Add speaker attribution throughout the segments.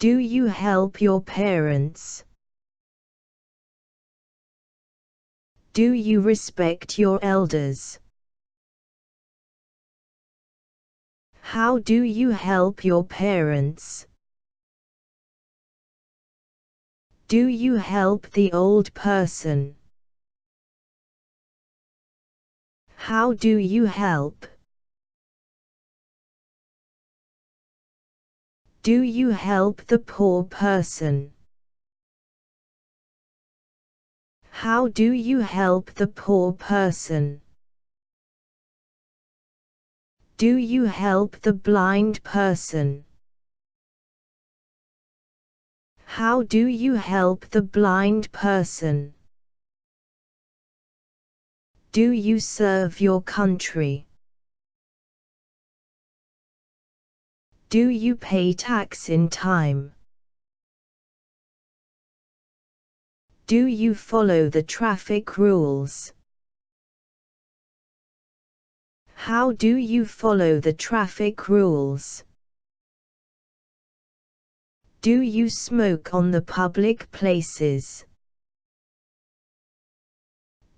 Speaker 1: Do you help your parents? Do you respect your elders? How do you help your parents? Do you help the old person? How do you help? Do you help the poor person? How do you help the poor person? Do you help the blind person? How do you help the blind person? Do you serve your country? Do you pay tax in time? Do you follow the traffic rules? How do you follow the traffic rules? Do you smoke on the public places?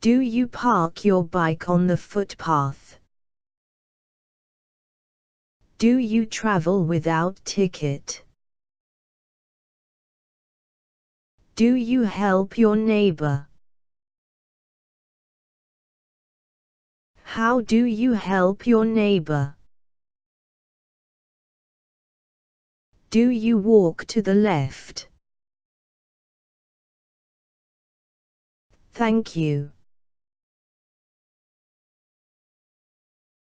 Speaker 1: Do you park your bike on the footpath? Do you travel without ticket? Do you help your neighbor? How do you help your neighbor? Do you walk to the left? Thank you.